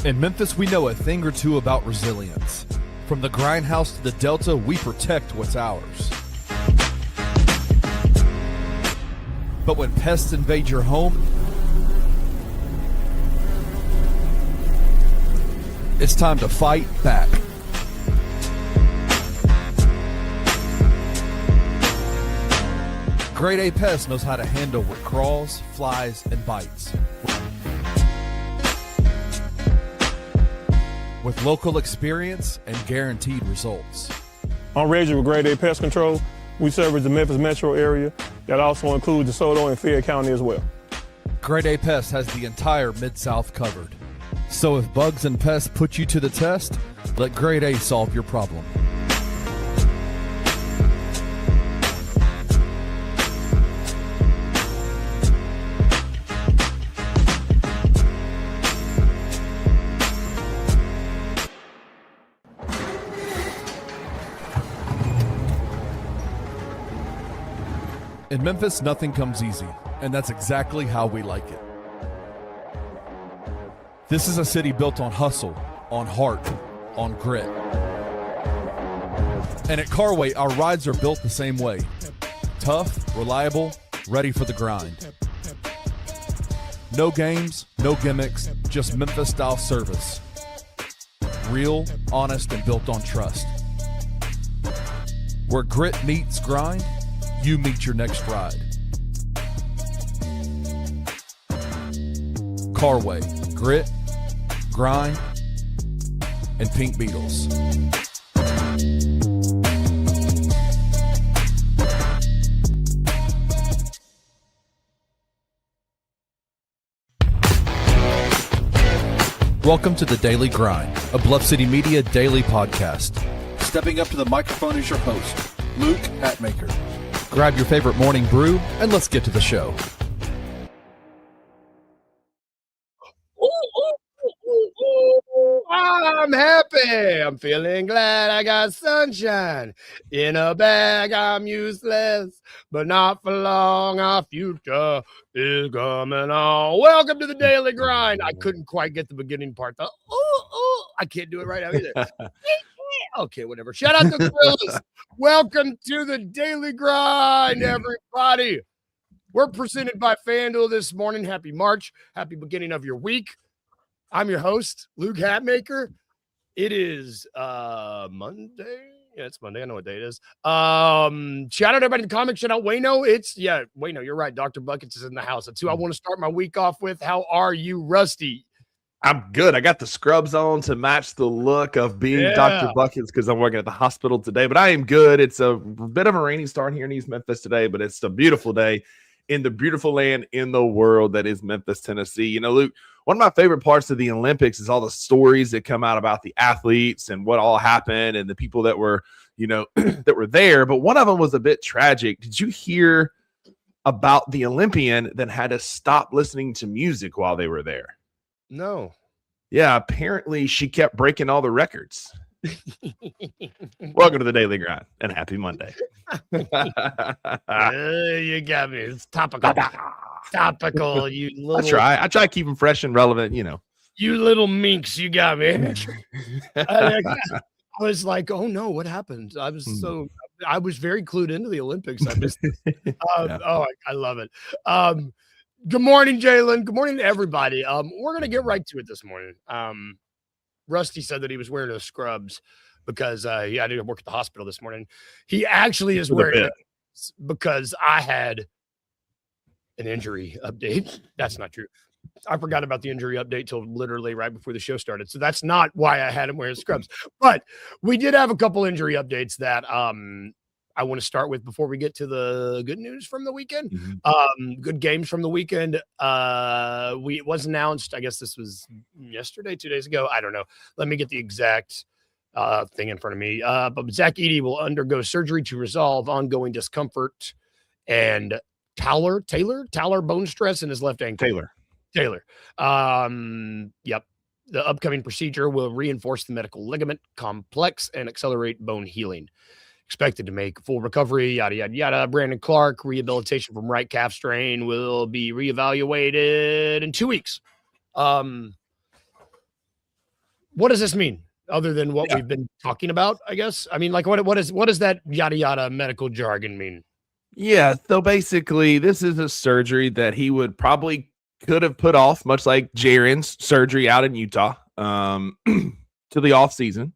In Memphis, we know a thing or two about resilience. From the grindhouse to the Delta, we protect what's ours. But when pests invade your home, it's time to fight back. Grade A Pest knows how to handle what crawls, flies, and bites. With local experience and guaranteed results. I'm Reggie with Grade A Pest Control. We service the Memphis metro area. That also includes DeSoto and Fayette County as well. Grade A Pest has the entire Mid-South covered. So if bugs and pests put you to the test, let Grade A solve your problem. In Memphis, nothing comes easy, and that's exactly how we like it. This is a city built on hustle, on heart, on grit. And at Carway, our rides are built the same way. Tough, reliable, ready for the grind. No games, no gimmicks, just Memphis-style service. Real, honest, and built on trust. Where grit meets grind, you meet your next ride. Carway, grit, grind, and Pink Beetles. Welcome to the Daily Grind, a Bluff City Media daily podcast. Stepping up to the microphone is your host, Luke Hatmaker. Grab your favorite morning brew, and let's get to the show. I'm happy. I'm feeling glad I got sunshine. In a bag, I'm useless, but not for long. Our future is coming on. Welcome to the Daily Grind. I couldn't quite get the beginning part, though. I can't do it right now either. Okay, whatever. Shout out to the Grizzlies. Welcome to the Daily Grind, everybody. We're presented by FanDuel this morning. Happy March. Happy beginning of your week. I'm your host, Luke Hatmaker. It is Monday. Yeah, it's Monday. I know what day it is. Shout out everybody in the comments. Shout out Wayno. Wayno, you're right. Dr. Buckets is in the house. That's who I want to start my week off with. How are you, Rusty? I'm good. I got the scrubs on to match the look of being Dr. Buckets because I'm working at the hospital today, but I am good. It's a bit of a rainy start here in East Memphis today, but it's a beautiful day in the beautiful land in the world that is Memphis, Tennessee. You know, Luke, one of my favorite parts of the Olympics is all the stories that come out about the athletes and what all happened and the people that were, you know, that were there. But one of them was a bit tragic. Did you hear about the Olympian that had to stop listening to music while they were there? No. Yeah, apparently she kept breaking all the records. Welcome to the Daily Grind and happy Monday. You got me. It's topical. Topical, you little. I try to keep them fresh and relevant, you know. You little minx, you got me. I was like, oh no, what happened? I was very clued into the Olympics. I love it. Good morning, Jalen. Good morning to everybody. We're going to get right to it this morning. Rusty said that he was wearing those scrubs because he had to work at the hospital this morning. He actually is wearing it because I had an injury update. That's not true. I forgot about the injury update till literally right before the show started. So that's not why I had him wearing scrubs. But we did have a couple injury updates that I want to start with before we get to the good news from the weekend. Good games from the weekend. It was announced, I guess this was yesterday, 2 days ago. I don't know. Let me get the exact thing in front of me. But Zach Edey will undergo surgery to resolve ongoing discomfort and Taylor bone stress in his left ankle. Taylor. Yep. The upcoming procedure will reinforce the medial ligament complex and accelerate bone healing. Expected to make full recovery, yada, yada, yada. Brandon Clark, rehabilitation from right calf strain will be reevaluated in 2 weeks. what does this mean other than what we've been talking about, I guess? I mean, like what does that yada yada medical jargon mean? Yeah, so basically this is a surgery that he would probably could have put off, much like Jaren's surgery out in Utah, to the off season,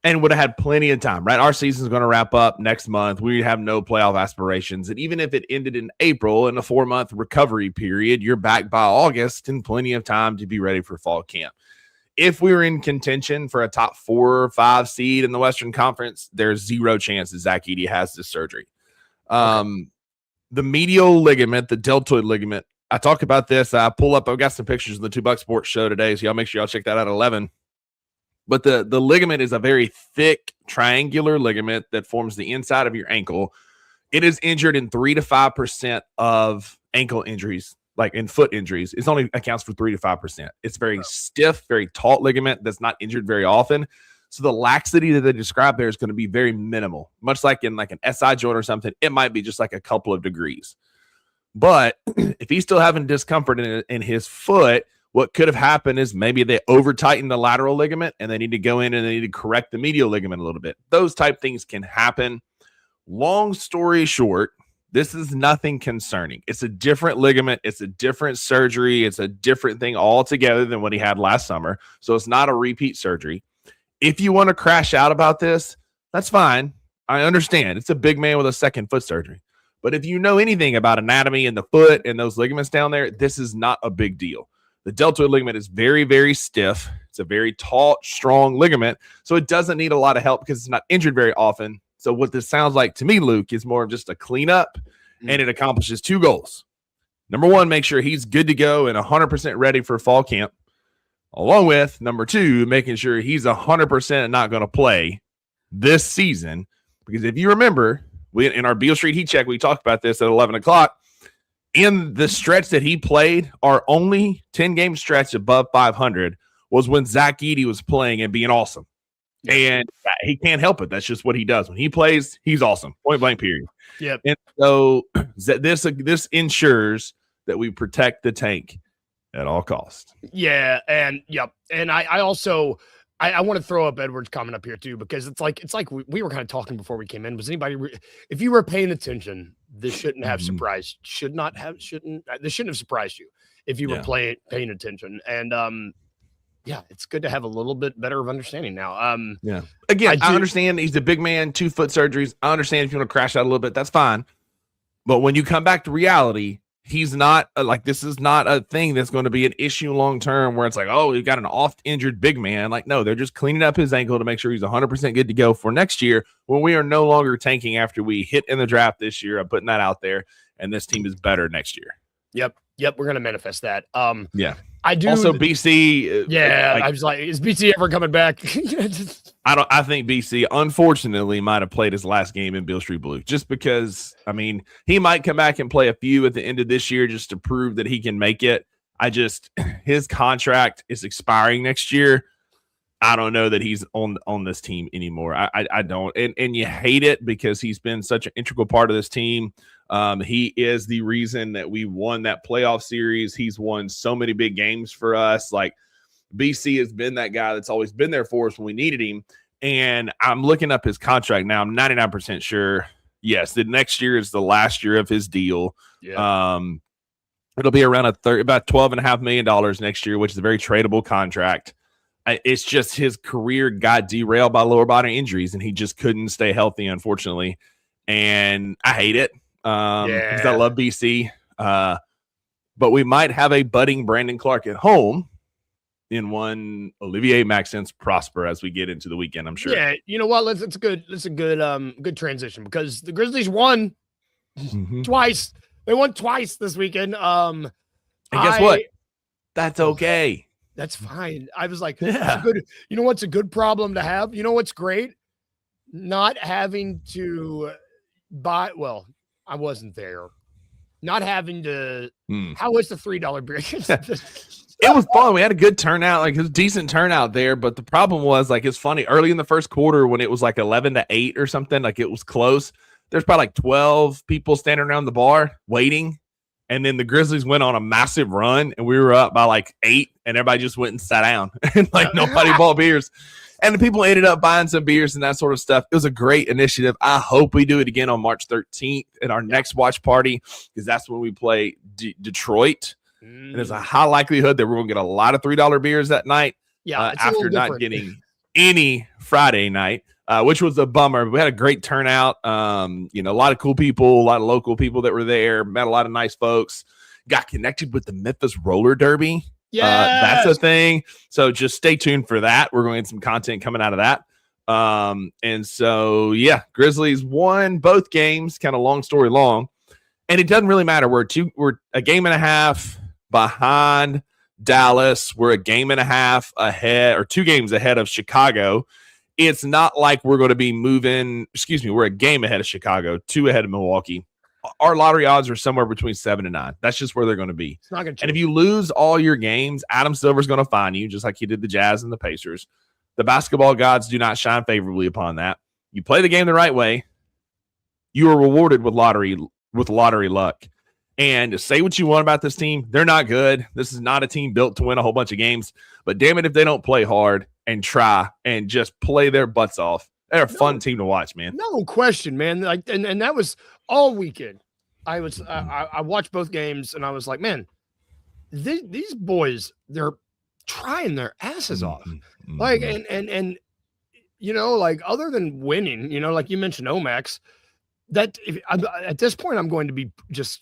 and would have had plenty of time, right? Our season's going to wrap up next month. We have no playoff aspirations. And even if it ended in April in a 4-month recovery period, you're back by August and plenty of time to be ready for fall camp. If we were in contention for a top 4 or 5 seed in the Western Conference, there's zero chance that Zach Edey has this surgery. The medial ligament, the deltoid ligament, I talk about this. I've got some pictures in the 2 Buck Sports show today, so y'all make sure y'all check that out at 11. But the ligament is a very thick triangular ligament that forms the inside of your ankle. It is injured in 3 to 5% of ankle injuries, like in foot injuries. It only accounts for 3 to 5%. It's very stiff, very taut ligament that's not injured very often. So the laxity that they describe there is going to be very minimal, much like in like an SI joint or something. It might be just like a couple of degrees. But if he's still having discomfort in his foot, what could have happened is maybe they over tightened the lateral ligament and they need to go in and they need to correct the medial ligament a little bit. Those type things can happen. Long story short, this is nothing concerning. It's a different ligament. It's a different surgery. It's a different thing altogether than what he had last summer. So it's not a repeat surgery. If you want to crash out about this, that's fine. I understand. It's a big man with a second foot surgery. But if you know anything about anatomy in the foot and those ligaments down there, this is not a big deal. The deltoid ligament is very, very stiff. It's a very taut, strong ligament. So it doesn't need a lot of help because it's not injured very often. So what this sounds like to me, Luke, is more of just a cleanup, and it accomplishes 2 goals. Number 1, make sure he's good to go and 100% ready for fall camp. Along with number 2, making sure he's 100% not going to play this season. Because if you remember, in our Beale Street Heat Check, we talked about this at 11 o'clock. In the stretch that he played, our only 10-game stretch above 500 was when Zach Edey was playing and being awesome. And he can't help it. That's just what he does. When he plays, he's awesome. Point blank, period. Yep. And so this ensures that we protect the tank at all costs. Yeah, and I also I want to throw up Edward's comment up here too, because it's like we were kind of talking before we came in. Was anybody if you were paying attention, this shouldn't have surprised. This shouldn't have surprised you if you were paying attention. And it's good to have a little bit better of understanding now. Again, I understand he's a big man, 2 foot surgeries. I understand if you want to crash out a little bit, that's fine. But when you come back to reality, he's not this is not a thing that's going to be an issue long term where it's like, oh, we've got an oft injured big man. Like, no, they're just cleaning up his ankle to make sure he's 100% good to go for next year when we are no longer tanking after we hit in the draft this year. I'm putting that out there, and this team is better next year. Yep, we're gonna manifest that. I do. Also, BC. I was like, is BC ever coming back? I think BC, unfortunately, might have played his last game in Beale Street Blue just because, I mean, he might come back and play a few at the end of this year just to prove that he can make it. His contract is expiring next year. I don't know that he's on this team anymore. I don't. And you hate it because he's been such an integral part of this team. He is the reason that we won that playoff series. He's won so many big games for us. Like, BC has been that guy that's always been there for us when we needed him. And I'm looking up his contract now. I'm 99% sure. Yes, the next year is the last year of his deal. Yeah. It'll be around about $12.5 million next year, which is a very tradable contract. It's just his career got derailed by lower body injuries, and he just couldn't stay healthy, unfortunately. And I hate it because I love BC. But we might have a budding Brandon Clark at home in one Olivier Maxence Prosper as we get into the weekend, I'm sure. Yeah, you know what? It's a good transition because the Grizzlies won twice. They won twice this weekend. And guess what? That's okay. That's fine. I was like, that's a good, you know what's a good problem to have? You know what's great? Not having to buy, well, I wasn't there. Not having to, how was the $3 beer? It was fun. We had a good turnout, like it was a decent turnout there. But the problem was, like, it's funny, early in the first quarter when it was like 11-8 or something, like it was close. There's probably like 12 people standing around the bar waiting. And then the Grizzlies went on a massive run and we were up by like 8 and everybody just went and sat down, and like nobody bought beers. And the people ended up buying some beers and that sort of stuff. It was a great initiative. I hope we do it again on March 13th at our next watch party, because that's when we play Detroit. And there's a high likelihood that we're going to get a lot of $3 beers that night. Yeah, after not getting any Friday night, which was a bummer. We had a great turnout. A lot of cool people, a lot of local people that were there. Met a lot of nice folks. Got connected with the Memphis Roller Derby. Yeah, that's a thing. So just stay tuned for that. We're going to get some content coming out of that. And so, yeah, Grizzlies won both games, kind of long story long. And it doesn't really matter. We're a game and a half behind Dallas. We're a game and a half ahead, or 2 games ahead of Chicago. It's not like we're going to be we're a game ahead of Chicago, 2 ahead of Milwaukee. Our lottery odds are somewhere between 7 and 9. That's just where they're going to be. It's not going to change. And if you lose all your games, Adam Silver's going to find you, just like he did the Jazz and the Pacers. The basketball gods do not shine favorably upon that. You play the game the right way, you are rewarded with lottery luck. And say what you want about this team, they're not good. This is not a team built to win a whole bunch of games. But damn it, if they don't play hard and try and just play their butts off, they're a fun team to watch, man. No question, man. Like, and that was all weekend. I watched both games, and I was like, man, these boys, they're trying their asses off. Like, and like, other than winning, like you mentioned Omax, that at this point, I'm going to be just,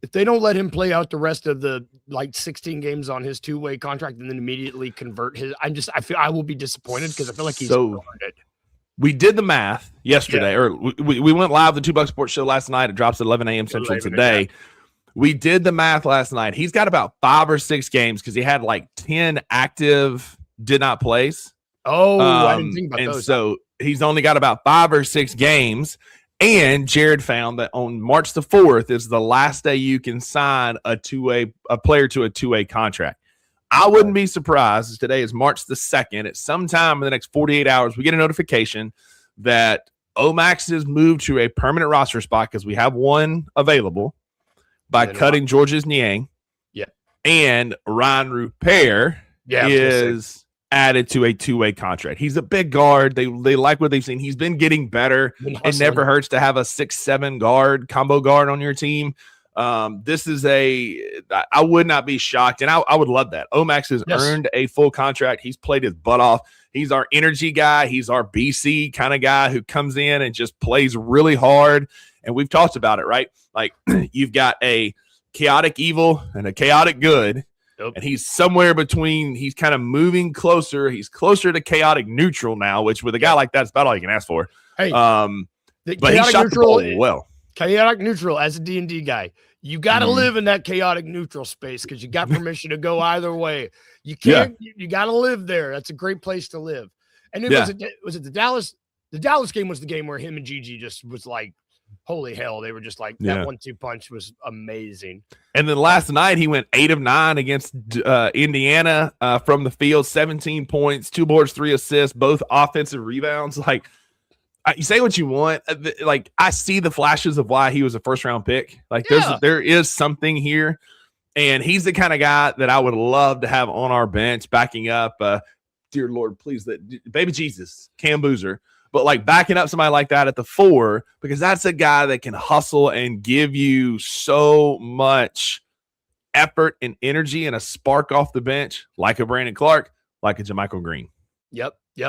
if they don't let him play out the rest of the 16 games on his 2-way contract and then immediately convert his, I will be disappointed, because I feel like he's earned it. We did the math yesterday, or we went live the $2 Sports Show last night. It drops at 11 a.m. Central today. We did the math last night. He's got about 5 or 6 games, because he had 10 active did not plays. Oh, I didn't think about and those. So he's only got about 5 or 6 games. And Jared found that on March the 4th is the last day you can sign a player to a 2-way contract. I wouldn't be surprised. Today is March the 2nd. At some time in the next 48 hours, we get a notification that Omax has moved to a permanent roster spot, because we have one available, by cutting Georges Niang. Yeah. And Ryan Rupert is added to a 2-way contract. He's a big guard. They like what they've seen. He's been getting better. It never hurts to have a 6'7" combo guard on your team. This is I would not be shocked, and I would love that. Omax has earned a full contract. He's played his butt off. He's our energy guy. He's our BC kind of guy who comes in and just plays really hard. And we've talked about it, right? Like, you've got a chaotic evil and a chaotic good. Yep. And he's somewhere between. He's kind of moving closer. He's closer to chaotic neutral now, which with a guy like that, it's about all you can ask for. Hey, but he shot the ball well. Chaotic neutral, as a D&D guy, you got to live in that chaotic neutral space, because you got permission to go either way. You can't. You got to live there. That's a great place to live. And was it the Dallas? The Dallas game was the game where him and Gigi just was like, holy hell, they were just like, that 1-2 punch was amazing. And then last night he went 8 of 9 against Indiana from the field, 17 points, 2 boards, 3 assists, both offensive rebounds. Like, you say what you want. Like, I see the flashes of why he was a first-round pick. Like, there is something here, and he's the kind of guy that I would love to have on our bench, backing up. Dear Lord, please, baby Jesus, Cam Boozer. But like backing up somebody like that at the 4, because that's a guy that can hustle and give you so much effort and energy and a spark off the bench, like a Brandon Clark, like a JaMychal Green. Yep. He's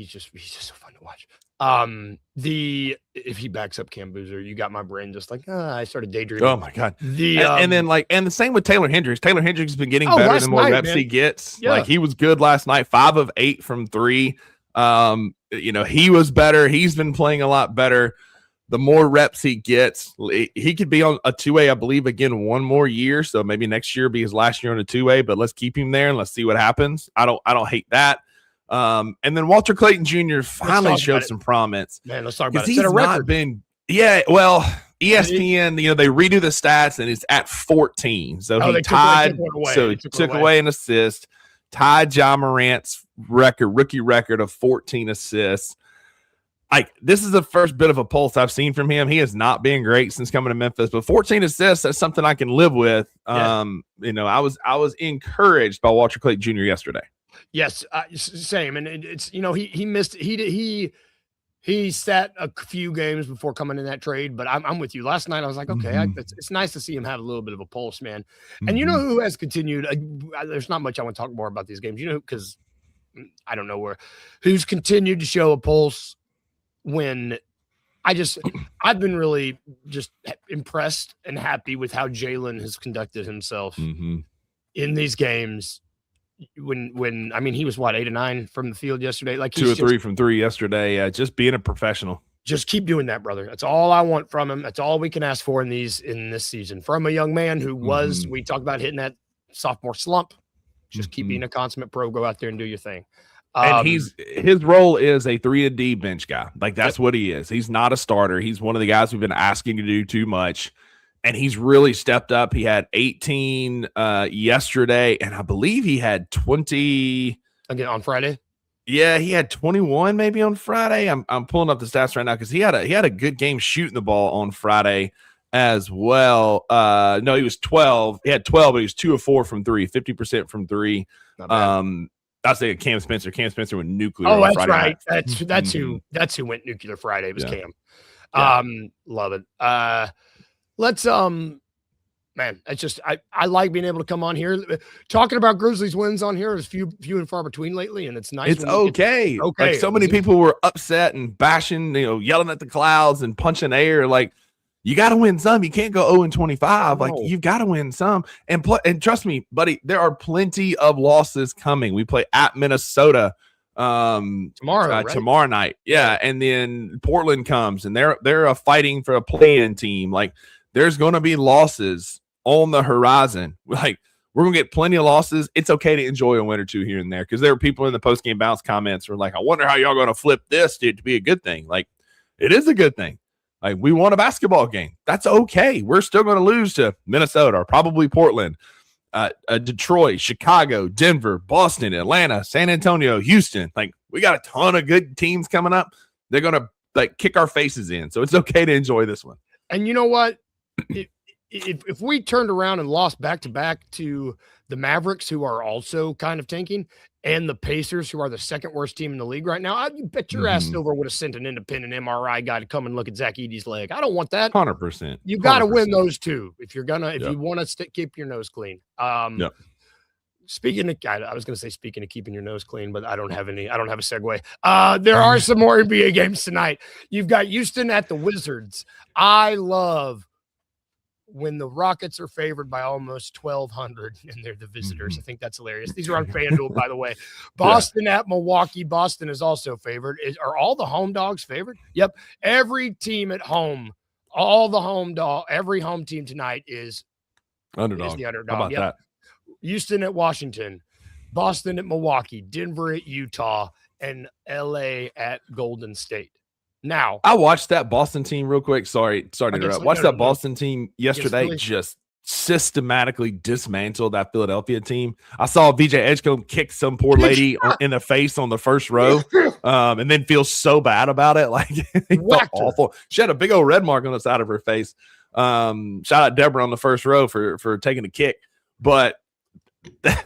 just so fun to watch. If he backs up Cam Boozer, you got my brain just like, I started daydreaming. Oh my God. And the same with Taylor Hendricks. Taylor Hendricks has been getting better the more reps he gets. Yeah. Like, he was good last night, 5 of 8 from 3. He was better. He's been playing a lot better. The more reps he gets, he could be on a 2-way, I believe, again, one more year. So maybe next year will be his last year on a 2-way, but let's keep him there and let's see what happens. I don't hate that. And then Walter Clayton Jr. finally showed some promise. Man, let's talk about it. He's not been, ESPN, they redo the stats, and it's at 14. So he took away an assist, tied Ja Morant's rookie record of 14 assists. like this is the first bit of a pulse I've seen from him. He has not been great since coming to Memphis, but 14 assists, that's something I can live with. Yeah. I was encouraged by Walter Clayton Jr. yesterday. Yes, same. And it's, he sat a few games before coming in that trade, but I'm with you. Last night I was like, okay, it's nice to see him have a little bit of a pulse, man. And you know who has continued? There's not much I want to talk more about these games, because I don't know who's continued to show a pulse when I've been really just impressed and happy with how Jalen has conducted himself in these games. When he was 8 or 9 from the field yesterday, like 2 or 3 from 3 yesterday. Just being a professional. Just keep doing that, brother. That's all I want from him. That's all we can ask for in this season from a young man who was. We talked about hitting that sophomore slump. Just keep being a consummate pro. Go out there and do your thing. And his role is a 3-and-D bench guy. Like that's what he is. He's not a starter. He's one of the guys we've been asking to do too much. And he's really stepped up. He had 18 yesterday, and I believe he had 20 again on Friday. Yeah, he had 21 maybe on Friday. I'm pulling up the stats right now because he had a good game shooting the ball on Friday as well. No, he was 12. He had 12, but he was 2 of 4 from 3, 50% from 3. I was thinking Cam Spencer. Cam Spencer went nuclear. Oh, on that's Friday right. night. That's who went nuclear Friday. It was Cam. Yeah. Love it. Let's man, it's just I like being able to come on here. Talking about Grizzlies wins on here is few and far between lately, and it's nice. It's okay. Okay. Like so many people were upset and bashing, yelling at the clouds and punching air. Like you got to win some. You can't go 0-25. Like you've got to win some. And trust me, buddy, there are plenty of losses coming. We play at Minnesota tomorrow night. Yeah, and then Portland comes, and they're fighting for a play-in team. Like there's going to be losses on the horizon. Like we're going to get plenty of losses. It's okay to enjoy a win or two here and there because there are people in the post-game bounce comments who are like, I wonder how y'all going to flip this to be a good thing. Like it is a good thing. Like we won a basketball game. That's okay. We're still going to lose to Minnesota or probably Portland, Detroit, Chicago, Denver, Boston, Atlanta, San Antonio, Houston. Like we got a ton of good teams coming up. They're going to kick our faces in. So it's okay to enjoy this one. And you know what? If we turned around and lost back-to-back to the Mavericks, who are also kind of tanking, and the Pacers, who are the second worst team in the league right now, I bet your ass Silver would have sent an independent MRI guy to come and look at Zach Edey's leg. I don't want that. 100%. You got to win those two if you want to keep your nose clean. Speaking of, I was going to say speaking of keeping your nose clean, but I don't have a segue. There are some more NBA games tonight. You've got Houston at the Wizards. I love when the Rockets are favored by almost 1,200 and they're the visitors. I think that's hilarious. These are on FanDuel, by the way. Boston at Milwaukee. Boston is also favored. Are all the home dogs favored? Yep. Every team at home, every home team tonight is underdog. Is the underdog. How about that? Houston at Washington, Boston at Milwaukee, Denver at Utah, and LA at Golden State. Now, I watched that Boston team real quick. Sorry to interrupt. Watched that Boston team yesterday just systematically dismantle that Philadelphia team. I saw VJ Edgecombe kick some poor lady in the face on the first row and then feel so bad about it. Like it felt awful. She had a big old red mark on the side of her face. Shout out Deborah on the first row for taking a kick. But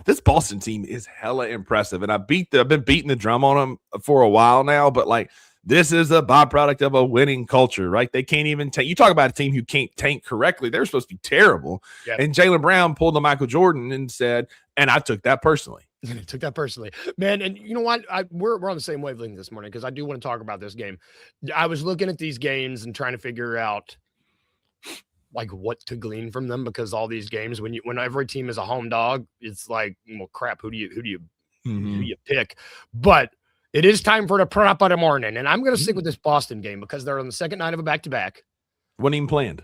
this Boston team is hella impressive. And I've been beating the drum on them for a while now, but like, this is a byproduct of a winning culture, right? They can't even tank. You talk about a team who can't tank correctly. They're supposed to be terrible. Yep. And Jaylen Brown pulled the Michael Jordan and said, and I took that personally. Man. And you know what? We're on the same wavelength this morning because I do want to talk about this game. I was looking at these games and trying to figure out like what to glean from them because all these games, when every team is a home dog, it's like, well, crap, who do you pick? But it is time for the prop of the morning, and I'm going to stick with this Boston game because they're on the second night of a back-to-back. Wasn't even planned.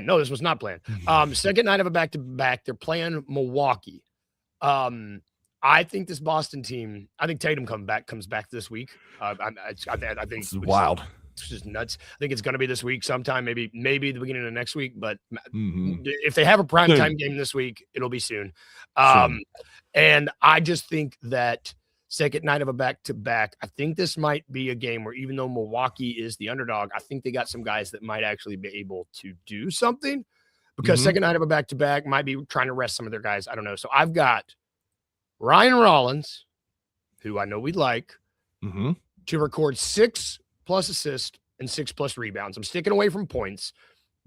No, this was not planned. Second night of a back-to-back. They're playing Milwaukee. I think this Boston team. I think Tatum comes back this week. I think it's wild. It's just nuts. I think it's going to be this week sometime, maybe the beginning of next week. But if they have a primetime game this week, it'll be soon. And I just think that second night of a back-to-back. I think this might be a game where even though Milwaukee is the underdog, I think they got some guys that might actually be able to do something because second night of a back-to-back might be trying to rest some of their guys. I don't know. So I've got Ryan Rollins, who I know we like, to record 6+ assists and 6+ rebounds. I'm sticking away from points,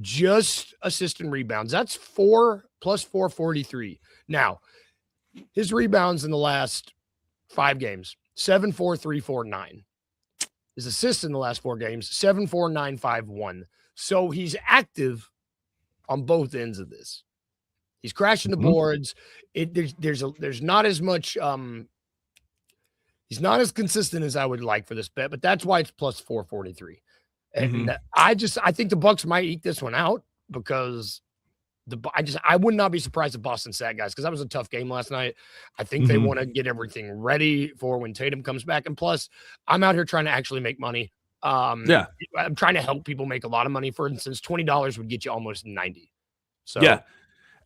just assist and rebounds. That's 4 + 4, 43. Now, his rebounds in the last 5 games, 7, 4, 3, 4, 9. His assists in the last 4 games, 7, 4, 9, 5, 1. So he's active on both ends of this. He's crashing the boards. There's not as much he's not as consistent as I would like for this bet, but that's why it's plus 443. And I think the Bucks might eat this one out because I would not be surprised if Boston sat guys because that was a tough game last night. I think they want to get everything ready for when Tatum comes back. And plus, I'm out here trying to actually make money. I'm trying to help people make a lot of money. For instance, $20 would get you almost 90. So yeah.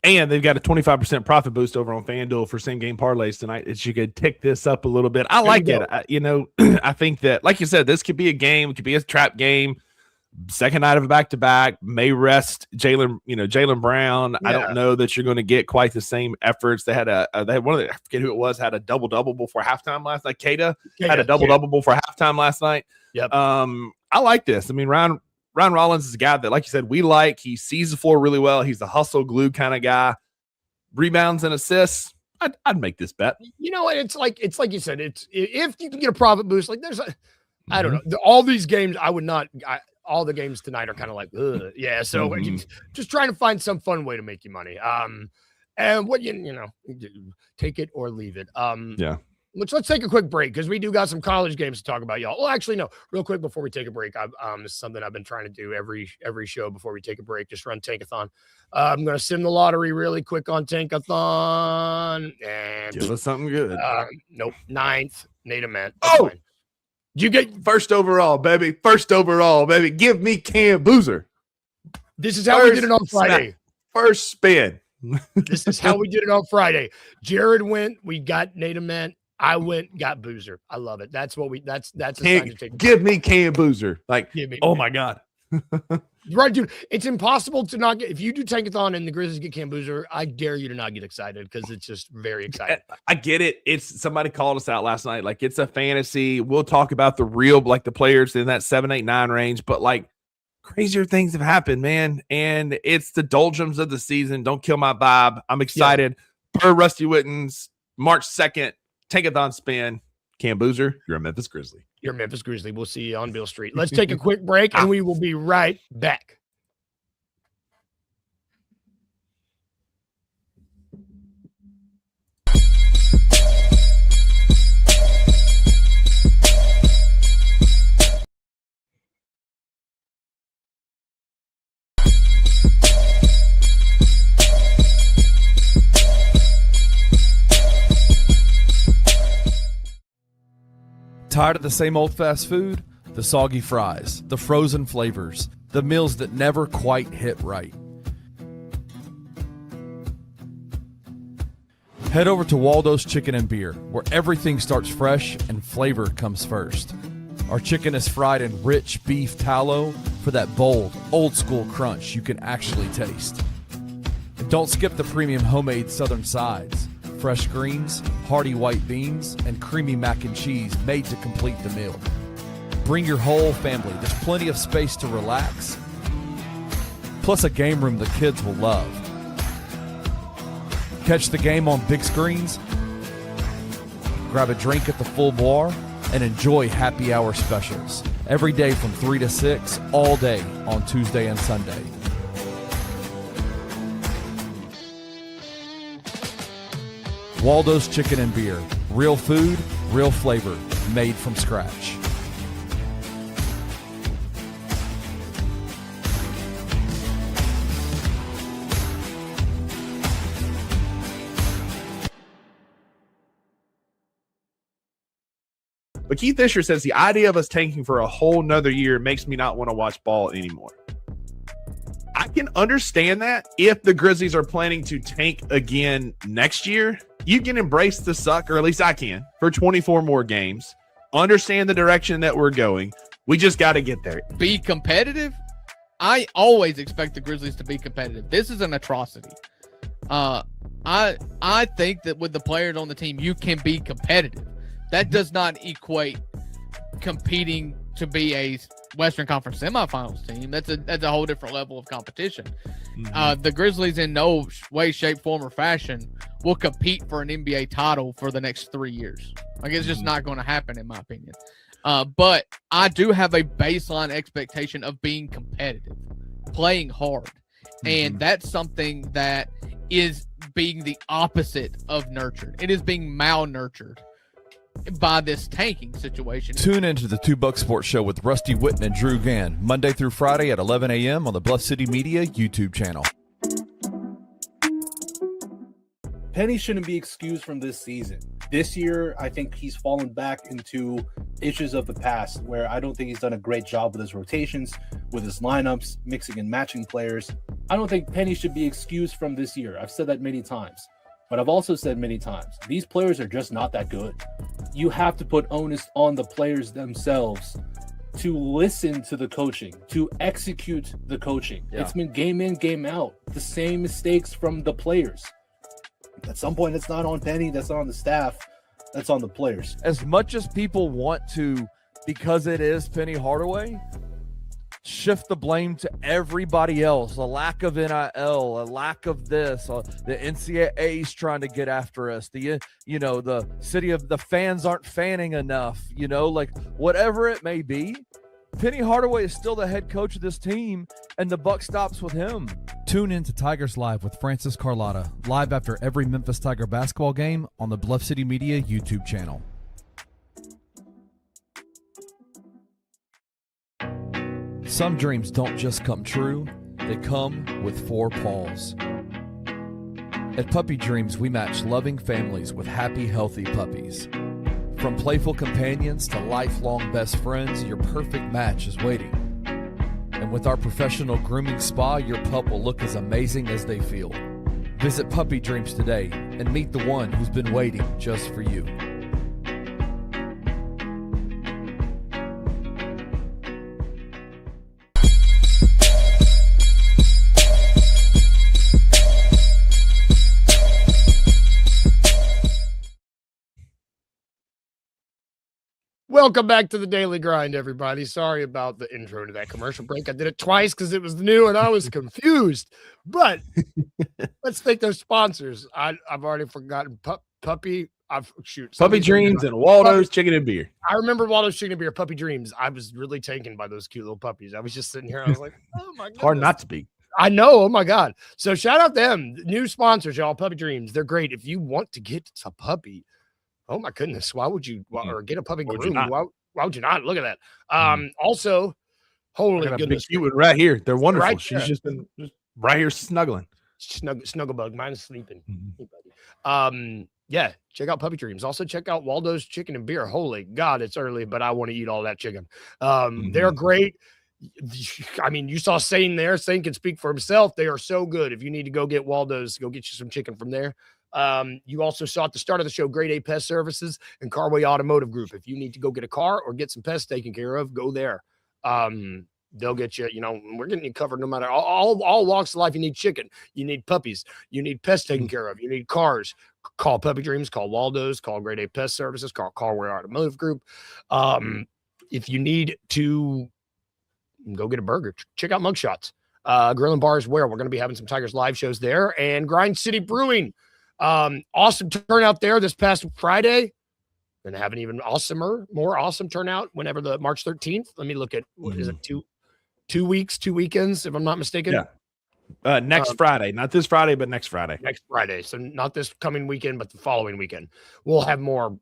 And they've got a 25% profit boost over on FanDuel for same game parlays tonight. That you could tick this up a little bit. I like it. I think that, like you said, this could be a game. It could be a trap game. Second night of a back-to-back may rest Jaylen Brown. Yeah. I don't know that you're going to get quite the same efforts. They had one of the, I forget who it was, had a double-double before halftime last night. Kata had a double-double before halftime last night. Yep. I like this. I mean, Ryan Rollins is a guy that, like you said, we like. He sees the floor really well. He's a hustle glue kind of guy. Rebounds and assists. I'd make this bet. You know what? It's like you said. It's if you can get a profit boost. Like there's I don't know. All these games, I would not. All the games tonight are kind of like, ugh. Yeah. So just trying to find some fun way to make you money. And what take it or leave it. Yeah. Let's take a quick break because we do got some college games to talk about, y'all. Well, actually, no. Real quick before we take a break, this is something I've been trying to do every show before we take a break. Just run Tankathon. I'm going to sim the lottery really quick on Tankathon. And give us something good. Nope. 9th, Nate Ament. Oh, you get first overall, baby. First overall, baby. Give me Cam Boozer. This is how we did it on Friday. First spin. This is how we did it on Friday. Jared went. We got Nate Ament. I went, got Boozer. I love it. That's what that's a sign to take. Give me Cam Boozer. Like, oh my God. Right, dude. It's impossible to not get, if you do Tankathon and the Grizzlies get Cam Boozer, I dare you to not get excited because it's just very exciting. I get it. It's somebody called us out last night. Like, it's a fantasy. We'll talk about the real, like the players in that 7, 8, 9 range, but like crazier things have happened, man. And it's the doldrums of the season. Don't kill my vibe. I'm excited. Per Rusty Witten's March 2nd. Tankathon spin. Cam Boozer, you're a Memphis Grizzly. You're a Memphis Grizzly. We'll see you on Beale Street. Let's take a quick break, and we will be right back. Tired of the same old fast food? The soggy fries, the frozen flavors, the meals that never quite hit right. Head over to Waldo's Chicken and Beer, where everything starts fresh and flavor comes first. Our chicken is fried in rich beef tallow for that bold, old-school crunch you can actually taste. And don't skip the premium homemade southern sides. Fresh greens, hearty white beans, and creamy mac and cheese made to complete the meal. Bring your whole family. There's plenty of space to relax. Plus a game room the kids will love. Catch the game on big screens, grab a drink at the full bar, and enjoy happy hour specials. Every day from 3 to 6, all day on Tuesday and Sunday. Waldo's Chicken and Beer. Real food, real flavor, made from scratch. But Keith Fisher says the idea of us tanking for a whole nother year makes me not want to watch ball anymore. I can understand that if the Grizzlies are planning to tank again next year. you can embrace the suck, or at least I can, for 24 more games. Understand the direction that we're going. We just got to get there. Be competitive. I always expect the Grizzlies to be competitive. This is an atrocity. I think that with the players on the team, you can be competitive. That does not equate competing to be a Western Conference semifinals team. That's a whole different level of competition. The Grizzlies in no way, shape, form, or fashion will compete for an NBA title for the next 3 years. Like, it's just not going to happen, in my opinion. But I do have a baseline expectation of being competitive, playing hard. And that's something that is being the opposite of nurtured. It is being malnurtured by this tanking situation. Tune into the Two Buck Sports Show with Rusty Whitten and Drew Gann, Monday through Friday at 11 a.m. on the Bluff City Media YouTube channel. Penny shouldn't be excused from this season. This year, I think he's fallen back into issues of the past where I don't think he's done a great job with his rotations, with his lineups, mixing and matching players. I don't think Penny should be excused from this year. I've said that many times. But I've also said many times, these players are just not that good. You have to put onus on the players themselves to listen to the coaching, to execute the coaching. Yeah. It's been game in, game out. The same mistakes from the players. At some point, it's not on Penny, that's not on the staff, that's on the players. As much as people want to, because it is Penny Hardaway, shift the blame to everybody else. A lack of NIL, a lack of this, the NCAA's trying to get after us. The city of the fans aren't fanning enough, like whatever it may be. Penny Hardaway is still the head coach of this team, and the buck stops with him. Tune in to Tigers Live with Francis Carlotta, live after every Memphis Tiger basketball game on the Bluff City Media YouTube channel. Some dreams don't just come true, they come with 4 paws. At Puppy Dreams, we match loving families with happy, healthy puppies. From playful companions to lifelong best friends, your perfect match is waiting. And with our professional grooming spa, your pup will look as amazing as they feel. Visit Puppy Dreams today and meet the one who's been waiting just for you. Welcome back to the Daily Grind, everybody. Sorry about the intro to that commercial break. I did it twice because it was new and I was confused. But let's thank those sponsors. I've already forgotten Puppy. Puppy Dreams and Waldo's Chicken and Beer. I remember Waldo's Chicken and Beer, Puppy Dreams. I was really taken by those cute little puppies. I was just sitting here. I was like, oh my God. Hard not to be. I know. Oh my God. So shout out them. New sponsors, y'all. Puppy Dreams. They're great. If you want to get a puppy, oh my goodness, why would you or get a puppy groom? Why would you not? Look at that. Also, holy goodness. Cute one right here. They're wonderful. Right. She's just been right here snuggling. Snugglebug. Mine is sleeping. Yeah, check out Puppy Dreams. Also check out Waldo's Chicken and Beer. Holy God, it's early, but I want to eat all that chicken. They're great. I mean, you saw Sane there. Sane can speak for himself. They are so good. If you need to go get Waldo's, go get you some chicken from there. You also saw at the start of the show, Grade A Pest Services and Carway Automotive Group. If you need to go get a car or get some pests taken care of, go there. They'll get you, we're getting you covered no matter all walks of life. You need chicken, you need puppies, you need pests taken care of, you need cars. Call Puppy Dreams, call Waldo's, call Grade A Pest Services, call Carway Automotive Group. If you need to go get a burger, check out Mugshots. Grill and Bars where we're going to be having some Tigers live shows there, and Grind City Brewing. Awesome turnout there this past Friday. Gonna have an even more awesome turnout whenever the March 13th. Let me look at what is it, two weekends, if I'm not mistaken. Yeah. Next Friday, not this Friday, but next Friday. Next Friday. So not this coming weekend, but the following weekend. We'll have more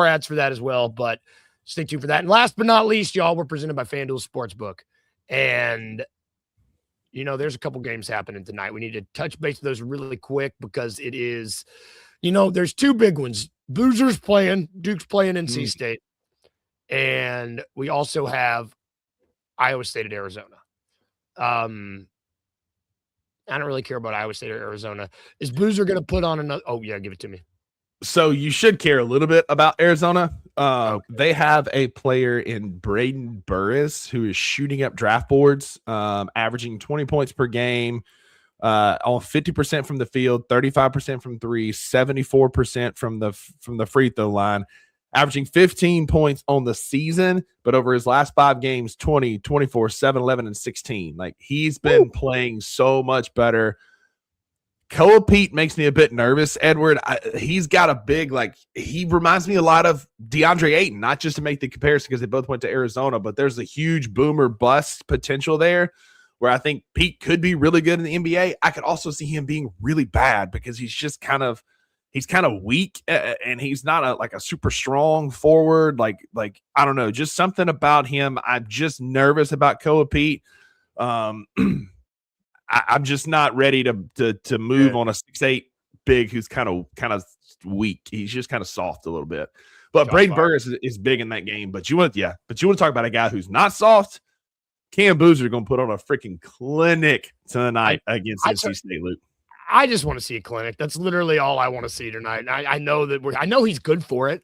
ads for that as well, but stay tuned for that. And last but not least, y'all, we're presented by FanDuel Sportsbook. And there's a couple games happening tonight. We need to touch base with those really quick because it is, there's 2 big ones. Boozer's playing, Duke's playing NC State. And we also have Iowa State at Arizona. I don't really care about Iowa State or Arizona. Is Boozer going to put on another? Oh, yeah, give it to me. So you should care a little bit about Arizona. They have a player in Braden Burris who is shooting up draft boards, averaging 20 points per game, on 50% from the field, 35% from three, 74% from the free throw line, averaging 15 points on the season, but over his last 5 games, 20, 24, 7, 11, and 16. Like, he's been playing so much better. Koa Pete makes me a bit nervous, Edward. He's got a big, he reminds me a lot of DeAndre Ayton, not just to make the comparison because they both went to Arizona, but there's a huge boomer bust potential there where I think Pete could be really good in the NBA. I could also see him being really bad because he's just kind of weak, and he's not a super strong forward. Like I don't know, just something about him. I'm just nervous about Koa Pete. I'm just not ready to move on a 6'8" big who's kind of weak. He's just kind of soft a little bit. But Braden Burris is big in that game. But you want to talk about a guy who's not soft. Cam Boozer going to put on a freaking clinic tonight against NC State, Luke. I just want to see a clinic. That's literally all I want to see tonight. I know that I know he's good for it.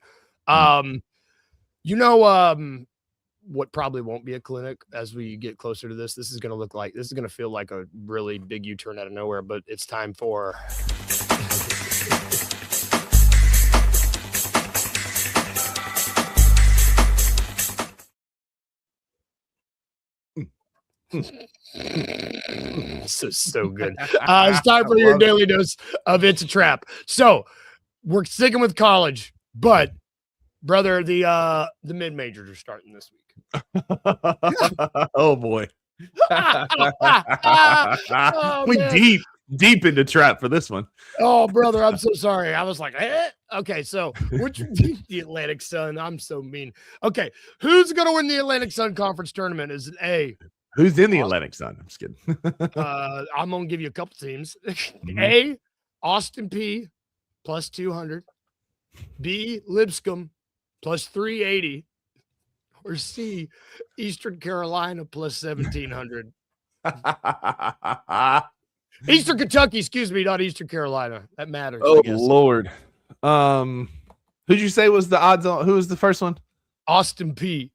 What probably won't be a clinic as we get closer to this. This is going to feel like a really big U-turn out of nowhere, but it's time for so good. It's time for your daily dose of It's a Trap. So we're sticking with college, but brother, the mid majors are starting this week. Oh boy. We man. deep into trap for this one. Oh brother, I'm so sorry. I was like, okay, so which the Atlantic Sun? I'm so mean. Okay, who's gonna win the Atlantic Sun Conference tournament? Is it A? Who's in the Atlantic Sun? I'm just kidding. I'm gonna give you a couple teams. A, Austin P plus 200. B, Lipscomb plus 380. Or C, Eastern Carolina plus 1,700. Eastern Kentucky, excuse me, not Eastern Carolina. That matters. Oh Lord. Who'd you say was the odds on? Who was the first one? Austin P.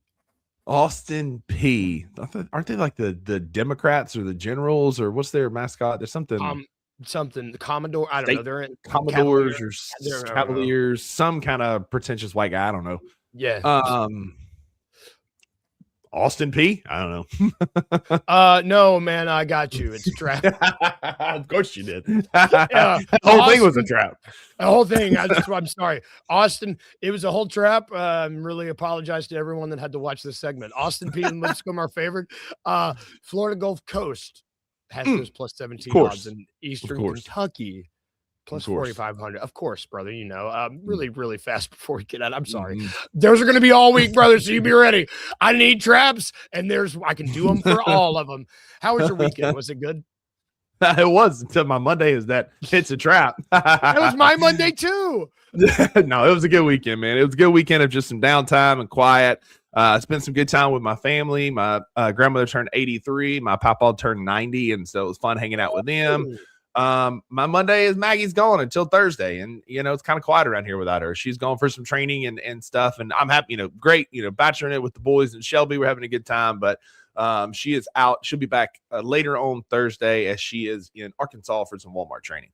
Austin P. Aren't they like the Democrats or the Generals, or what's their mascot? There's something. Something. The Commodore. I don't know. They're in Commodores or Cavaliers. Some kind of pretentious white guy. I don't know. Yeah. Austin P. I don't know. No, man, I got you. It's a trap. Of course you did. The whole thing was a trap. The whole thing. I'm sorry, Austin. It was a whole trap. Really apologize to everyone that had to watch this segment. Austin P and Lipscomb are favored. Florida Gulf Coast has those plus 17 odds, and Eastern Kentucky plus 4,500. Of course, brother. Really, really fast before we get out. I'm sorry. Those are going to be all week, brother. So you be ready. I need traps, and I can do them for all of them. How was your weekend? Was it good? It was until my Monday is that it's a trap. That was my Monday too. No, it was a good weekend, man. It was a good weekend of just some downtime and quiet. Spent some good time with my family. My grandmother turned 83. My papa turned 90, and so it was fun hanging out with them. My Monday is Maggie's gone until Thursday, and it's kind of quiet around here without her. She's gone for some training and stuff, and I'm happy. Great. Bacheloring it with the boys and Shelby. We're having a good time, but she is out. She'll be back later on Thursday as she is in Arkansas for some Walmart training.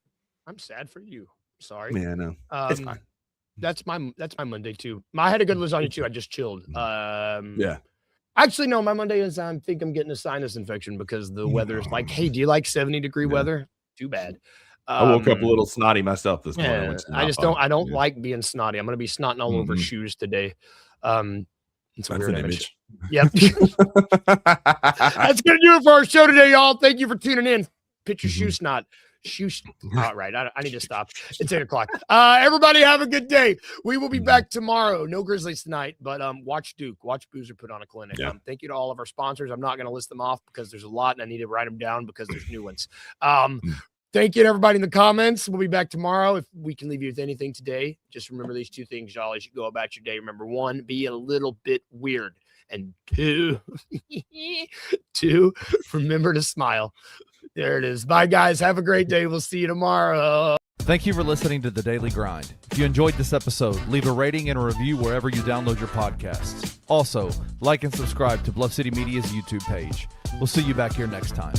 I'm sad for you. Sorry. Yeah, no, it's fine. That's my Monday too. I had a good lasagna too. I just chilled. Yeah. Actually, no, my Monday is I think I'm getting a sinus infection because the weather is like, hey, do you like 70-degree weather? Too bad. I woke up a little snotty myself this morning. I don't like being snotty. I'm going to be snotting all over shoes today. It's a weird image. Yep. That's going to do it for our show today, y'all. Thank you for tuning in. Pitch your shoe snot. All right. I need to stop. It's 8:00. Everybody have a good day. We will be back tomorrow. No Grizzlies tonight, but watch Duke. Watch Boozer put on a clinic. Yeah. Thank you to all of our sponsors. I'm not going to list them off because there's a lot and I need to write them down because there's new ones. Thank you to everybody in the comments. We'll be back tomorrow. If we can leave you with anything today, just remember these two things, y'all, as you go about your day. Remember, 1, be a little bit weird. And 2, remember to smile. There it is. Bye, guys. Have a great day. We'll see you tomorrow. Thank you for listening to The Daily Grind. If you enjoyed this episode, leave a rating and a review wherever you download your podcasts. Also, like and subscribe to Bluff City Media's YouTube page. We'll see you back here next time.